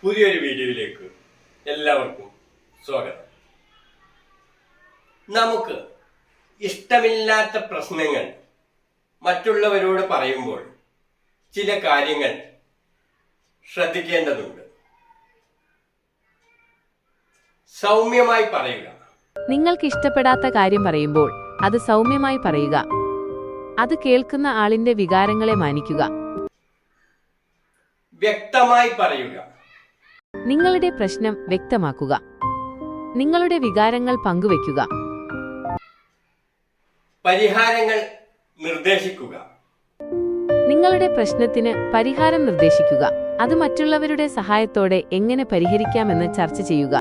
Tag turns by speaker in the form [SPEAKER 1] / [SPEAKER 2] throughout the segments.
[SPEAKER 1] പുതിയൊരു വീഡിയോയിലേക്ക് എല്ലാവർക്കും സ്വാഗതം. നമുക്ക് ഇഷ്ടമില്ലാത്ത പ്രശ്നങ്ങൾ മറ്റുള്ളവരോട് പറയുമ്പോൾ ചില കാര്യങ്ങൾ ശ്രദ്ധിക്കേണ്ടതുണ്ട്. സൗമ്യമായി പറയുക.
[SPEAKER 2] നിങ്ങൾക്ക് ഇഷ്ടപ്പെടാത്ത കാര്യം പറയുമ്പോൾ അത് സൗമ്യമായി പറയുക. അത് കേൾക്കുന്ന ആളിന്റെ വികാരങ്ങളെ മാനിക്കുക.
[SPEAKER 1] വ്യക്തമായി പറയുക.
[SPEAKER 2] നിങ്ങളുടെ പ്രശ്നം വ്യക്തമാക്കുക. നിങ്ങളുടെ വികാരങ്ങൾ പങ്കുവെക്കുക.
[SPEAKER 1] പരിഹാരങ്ങൾ നിർദ്ദേശിക്കുക.
[SPEAKER 2] നിങ്ങളുടെ പ്രശ്നത്തിന് പരിഹാരം നിർദ്ദേശിക്കുക. അത് മറ്റുള്ളവരുടെ സഹായത്തോടെ എങ്ങനെ പരിഹരിക്കാമെന്ന് ചർച്ച ചെയ്യുക.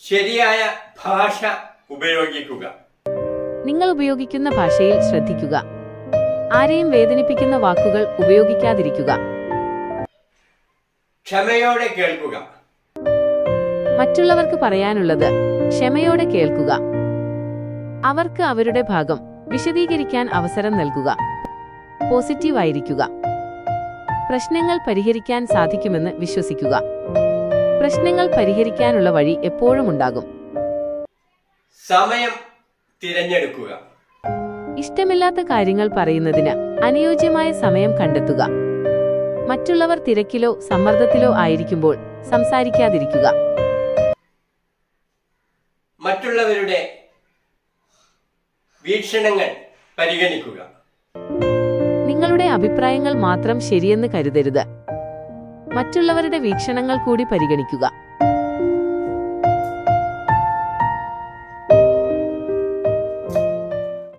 [SPEAKER 1] ശരിയായ ഭാഷ ഉപയോഗിക്കുക.
[SPEAKER 2] നിങ്ങൾ ഉപയോഗിക്കുന്ന ഭാഷയിൽ ശ്രദ്ധിക്കുക. ആരെയും വേദനിപ്പിക്കുന്ന വാക്കുകൾ ഉപയോഗിക്കാതിരിക്കുക.
[SPEAKER 1] ക്ഷമയോടെ കേൾക്കുക.
[SPEAKER 2] മറ്റുള്ളവർക്ക് പറയാനുള്ളത് ക്ഷമയോടെ കേൾക്കുക. അവർക്ക് അവരുടെ ഭാഗം വിശദീകരിക്കാൻ അവസരം നൽകുക. പോസിറ്റീവായിരിക്കുക. പ്രശ്നങ്ങൾ പരിഹരിക്കാൻ സാധിക്കുമെന്ന് വിശ്വസിക്കുക. പ്രശ്നങ്ങൾ പരിഹരിക്കാനുള്ള വഴി എപ്പോഴും ഉണ്ടാകും.
[SPEAKER 1] സമയം തിരഞ്ഞെടുക്കുക.
[SPEAKER 2] ഇഷ്ടമില്ലാത്ത കാര്യങ്ങൾ പറയുന്നതിന് അനുയോജ്യമായ സമയം കണ്ടെത്തുക. മറ്റുള്ളവർ തിരക്കിലോ സമ്മർദ്ദത്തിലോ ആയിരിക്കുമ്പോൾ സംസാരിക്കാതിരിക്കുക.
[SPEAKER 1] മറ്റുള്ളവരുടെ വീക്ഷണങ്ങൾ പരിഗണിക്കുക.
[SPEAKER 2] നിങ്ങളുടെ അഭിപ്രായങ്ങൾ മാത്രം ശരിയെന്ന് കരുതരുത്. മറ്റുള്ളവരുടെ വീക്ഷണങ്ങൾ കൂടി പരിഗണിക്കുക.